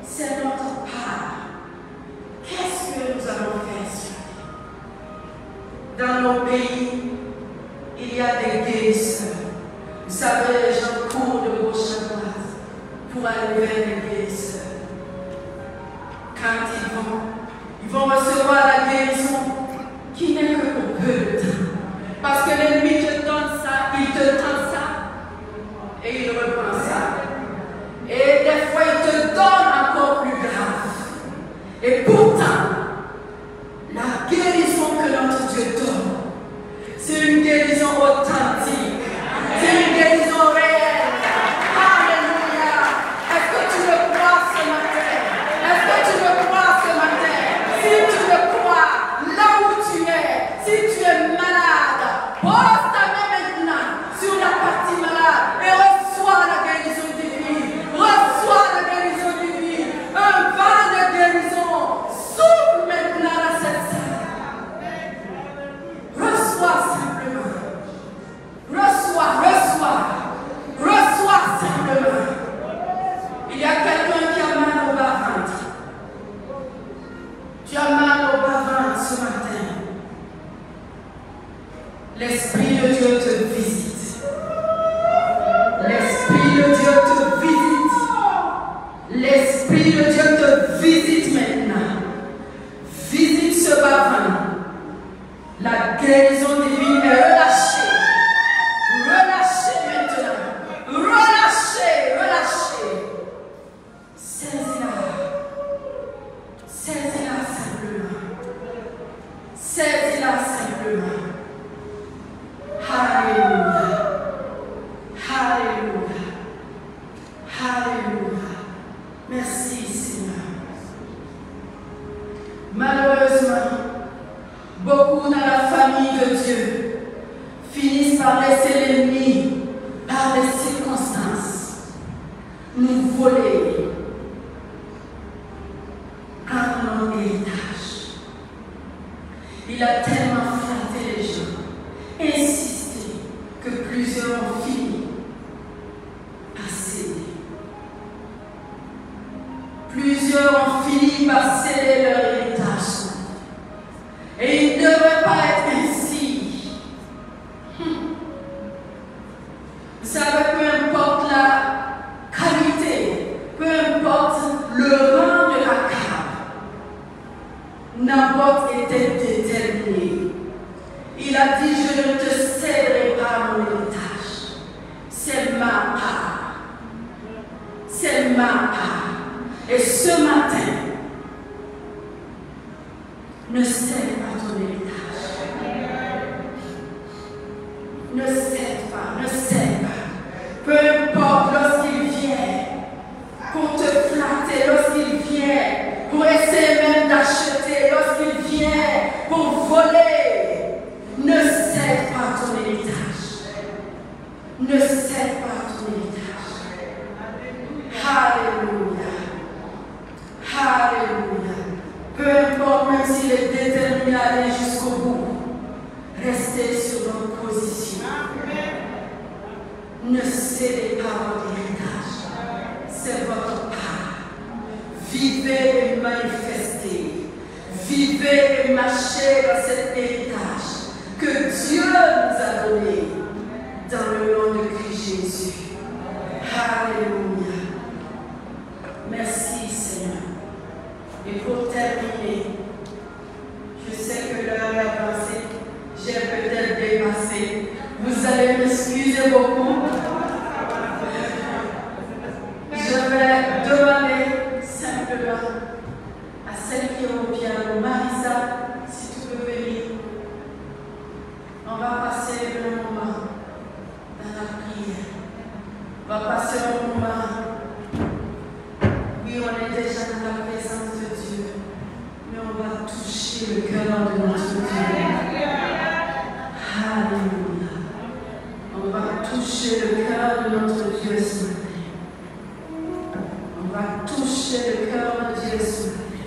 C'est notre part. Qu'est-ce que nous allons faire ce matin? Dans nos pays, il y a des guérisseurs. Vous savez, les gens courent de gauche à droite pour aller vers les guérisseurs. Quand ils vont recevoir la guérison qui n'est que pour peu de temps. Parce que l'ennemi te donne ça, il te tend ça et il reprend ça. Et des fois, il te donne encore plus grave. Et pourtant, la guérison que notre Dieu donne, c'est une guérison authentique. C'est une guérison réelle. Alléluia. Est-ce que tu le crois ce matin? Est-ce que tu le crois ce matin? Si tu le crois, là où tu es, si tu es malade, pose ta main maintenant sur la partie malade et reçois la guérison divine. Reçois la guérison divine. Un vent de guérison souffle maintenant dans cette salle. Reçois simplement. Reçois simplement. Il y a quelqu'un qui a mal au bas-ventre. Tu as mal au bas-ventre ce matin. L'Esprit de Dieu te visite. L'Esprit de Dieu te visite. L'Esprit de Dieu te visite maintenant. Visite ce bas-ventre. La guérison divine est relâchée. Relâchez maintenant. Relâchez. Saisis-la. Saisis-la simplement. Saisis-la simplement. Alléluia. Alléluia. Alléluia. Merci Seigneur. Malheureusement, beaucoup dans la famille de Dieu finissent par laisser l'ennemi, par les circonstances, nous voler en notre héritage. Il a tellement Plusieurs ont fini par céder leur héritage. Et il ne devrait pas être ainsi. Vous savez, peu importe la qualité, peu importe le rang de la cave, Naboth était déterminé. Il a dit, je ne te céderai pas mon héritage. C'est ma part. C'est ma part. Et ce matin, ne cède pas ton héritage. Ne cède pas, ne cède pas. Peu importe lorsqu'il vient pour te flatter, lorsqu'il vient pour essayer même d'acheter, lorsqu'il vient pour voler, ne cède pas ton héritage. Ne cède pas ton héritage. Alléluia. Alléluia. Peu importe, même s'il est déterminé à aller jusqu'au bout, restez sur votre position. Ne cédez pas votre héritage. C'est votre part. Vivez et manifestez. Vivez et marchez dans cet héritage que Dieu nous a donné dans le nom de Christ Jésus. Alléluia. Merci Seigneur. Et pour terminer, je sais que l'heure est avancée, j'ai peut-être dépassé. Vous allez m'excuser beaucoup. Je vais demander simplement à celle qui est au piano, Marisa, si tu peux venir. On va passer un moment dans la prière. On va passer un moment. Oui, on est déjà dans la présence de Dieu, mais on va toucher le cœur de notre Dieu. Alléluia. On va toucher le cœur de notre Dieu ce matin. On va toucher le cœur de Dieu ce matin.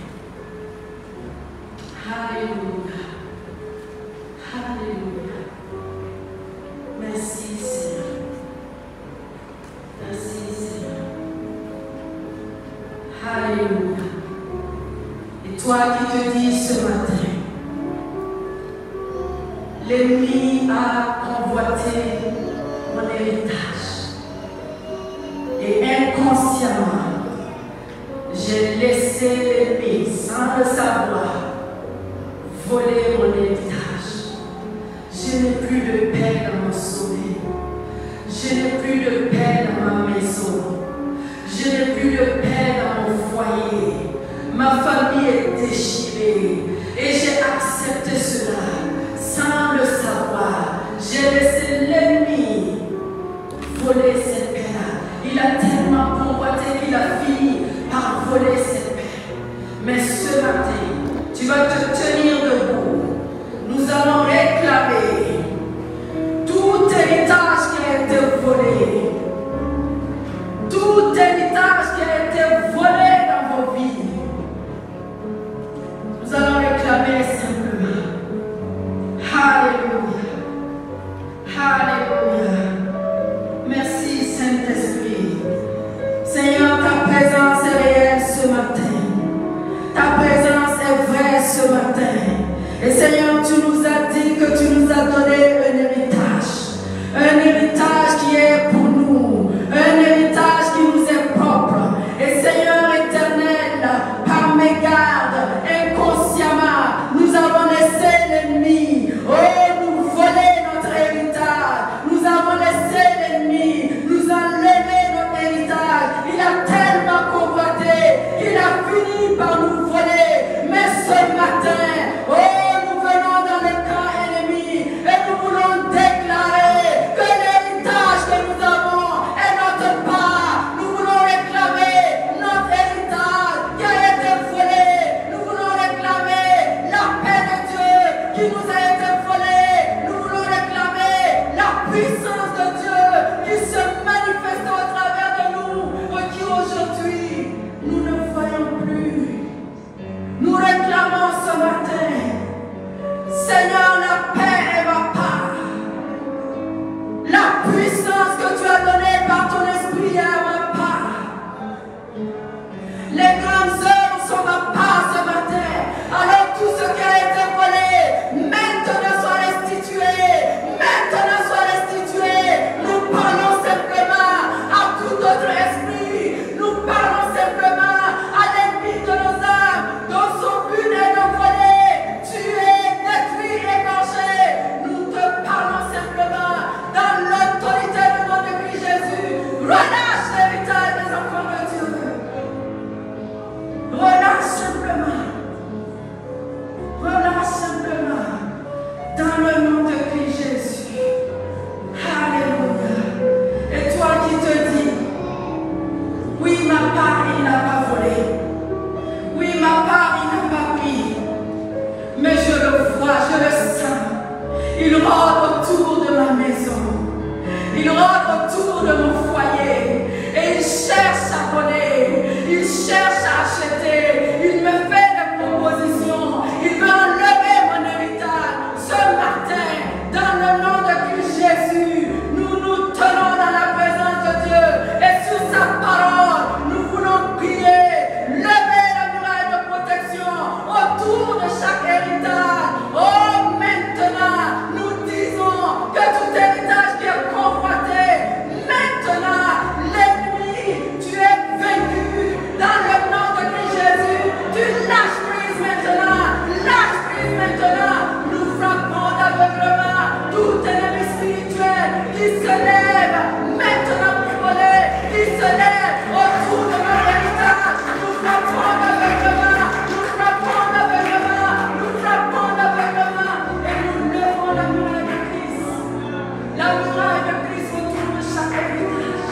Alléluia. Alléluia. Merci Seigneur. Merci Seigneur. Alléluia. Et toi qui te dis ce matin, l'ennemi a convoité mon héritage. Et inconsciemment, j'ai laissé l'ennemi, sans le savoir, voler mon héritage. Je n'ai plus de paix dans mon sommeil. Je n'ai plus de paix dans ma maison. Je n'ai plus de paix dans mon foyer. Ma famille est déchirée. Et j'ai accepté cela sans le savoir. J'ai laissé l'ennemi voler cette paix-là. Il a tellement convoité qu'il a fini par voler cette paix. Mais ce matin, tu vas te tenir debout. Nous allons réclamer tout héritage qui a été volé. Tout héritage qui a été volé dans vos vies. Nous allons réclamer simplement. Alléluia. Alléluia. Merci Saint-Esprit. Seigneur, ta présence est réelle ce matin. Ta présence est vraie ce matin. Et Seigneur, tu nous as dit que tu nous as donné un héritage. Un héritage qui est pour nous. Un héritage qui nous est propre. Et Seigneur éternel, par mégarde, inconsciemment, nous avons laissé l'ennemi. Oh, nous voler notre héritage. Nous avons laissé l'ennemi nous enlever notre héritage. Il a tellement convoité qu'il a fini par nous voler. Mais ce matin, oh, nous venons dans les camps ennemis et nous part, il n'a pas volé. Oui, ma part, il n'a pas pris. Mais je le vois, je le sens. Il rôde autour de ma maison. Il rôde autour de mon foyer. Et il cherche à voler. Il cherche à acheter. Il me fait des propositions. Il veut enlever mon héritage. Ce matin, dans le nom de Christ Jésus, nous nous tenons dans la présence de Dieu. Et sur sa parole, nous voulons prier. Lever la muraille de protection autour de chaque héritage. Oh, maintenant, nous disons que tout héritage qui est convoité, maintenant, l'ennemi, tu es vaincu dans le nom de Christ Jésus. Tu lâches prise maintenant, lâche prise maintenant. Nous frappons d'aveuglement tout ennemi spirituel qui se lève maintenant pour voler, qui se lève autour de mon héritage. Nous frappons d'aveuglement, nous frappons d'aveuglement, nous frappons d'aveuglement et nous levons la muraille de Christ. La muraille de Christ autour de chaque héritage.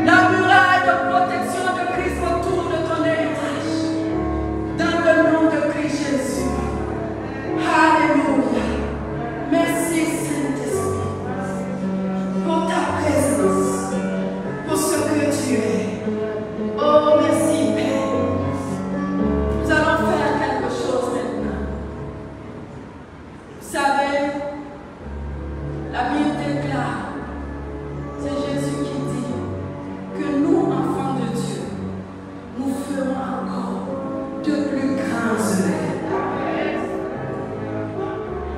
La muraille de protection de Christ autour de ton héritage. Dans le nom de Christ Jésus. Alléluia. Merci Saint-Esprit pour ta présence, pour ce que tu es. Oh, merci Père. Nous allons faire quelque chose maintenant. Vous savez, la Bible déclare, c'est Jésus qui dit que nous, enfants de Dieu, nous ferons encore de plus grands œuvres.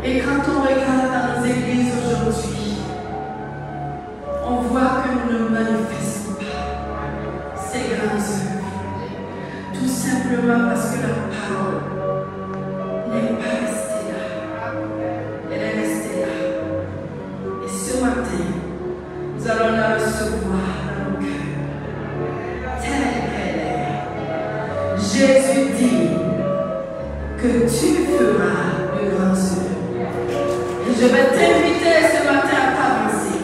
Et quand on regarde dans les églises aujourd'hui, on voit que nous ne manifestons pas ces grandes œuvres. Tout simplement parce que la parole n'est pas restée là. Elle est restée là. Et ce matin, nous allons la recevoir dans nos cœurs, telle qu'elle est. Jésus dit que tu feras de grands œuvres. Et je vais t'inviter ce matin à t'avancer.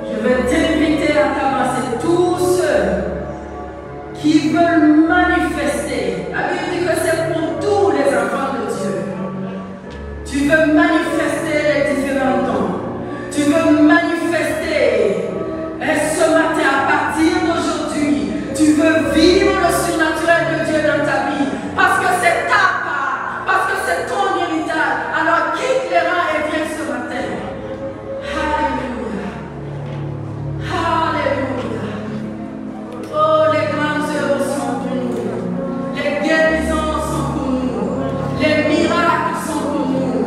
Je vais t'inviter à t'avancer. Tous ceux qui veulent manifester. La Bible dit que c'est pour tous les enfants de Dieu. Tu veux manifester les différents dons. Tu veux manifester. Et ce matin, à partir d'aujourd'hui, tu veux vivre le surnaturel de Dieu dans ta vie. Parce que c'est ta part. Parce que c'est ton héritage. Alors quitte les rangs et viens ce matin. Alléluia. Alléluia. Oh, les grandes œuvres sont pour nous. Les guérisons sont pour nous. Les miracles sont pour nous.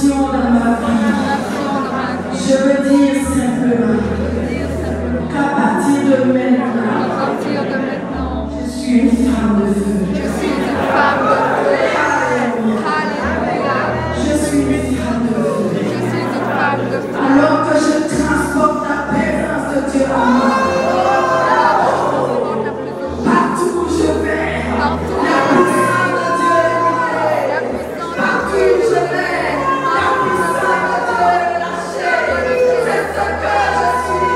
nation dans ma vie. Je veux dire simplement qu'à partir de maintenant, je suis une femme de feu. Je suis une femme de feu. Alléluia. Je suis une femme de feu. Je suis une femme de feu. Alors que je transporte la présence de Dieu en moi. Partout où je vais, la puissance de Dieu est relâchée. Partout où je vais, la puissance de Dieu est relâchée. C'est ce que je suis.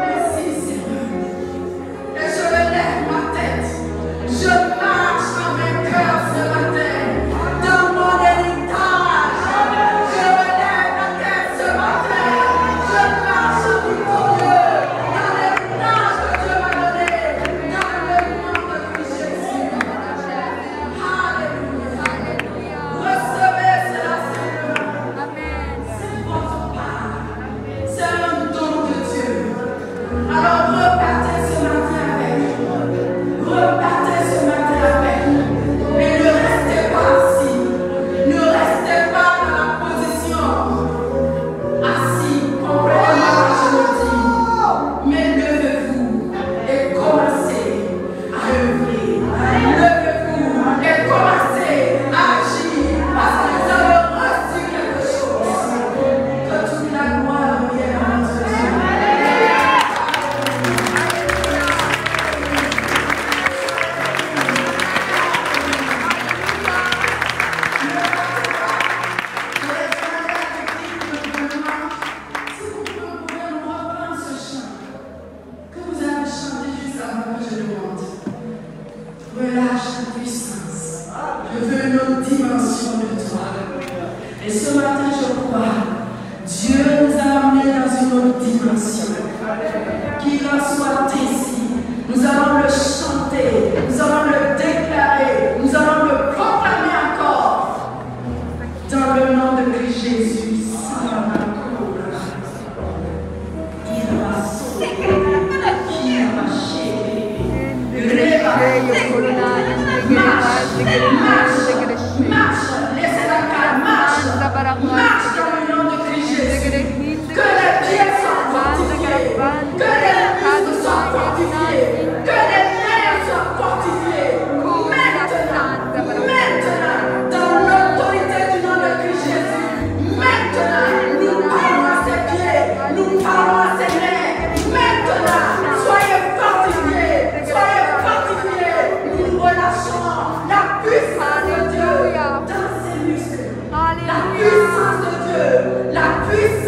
Merci Seigneur. Et je relève ma tête. Je marche en vainqueur ce matin. Dans mon héritage. Je relève ma tête ce matin. Je marche en victorieux. Dans l'héritage que Dieu m'a donné. Dans le nom de Jésus. Alléluia. Recevez cela, Seigneur. C'est votre part. C'est un don de Dieu. Alors repartez ce matin avec. Repartez ce matin avec. Mais ne restez pas assis. Ne restez pas dans la position assis complètement, je le dis. Mais levez-vous et commencez à œuvrer. Levez-vous et commencez à agir parce que vous avez reçu quelque chose. Que toute la gloire revienne à notre Dieu. Si vous pouvez nous reprendre ce chant que vous avez chanté juste avant que je demande. Relâche ta puissance. Je veux une autre dimension de toi. Et ce matin, je crois, Dieu nous a amenés dans une autre dimension. Qu'il en soit ainsi. Nous allons le chanter, nous allons le déclarer, nous allons le proclamer encore. Dans le nom de Christ Jésus. Marche, laissez la calme, marche dans le nom de Christ Jésus. Que les pieds soient fortifiés, que les muscles soient fortifiés, que les nerfs soient fortifiés. Maintenant, dans l'autorité du nom de Christ Jésus, maintenant, nous parlons à ses pieds, nous parlons à ses mains. Maintenant, soyez fortifiés, nous relâchons la puissance de Dieu dans ses muscles. La puissance de Dieu, la puissance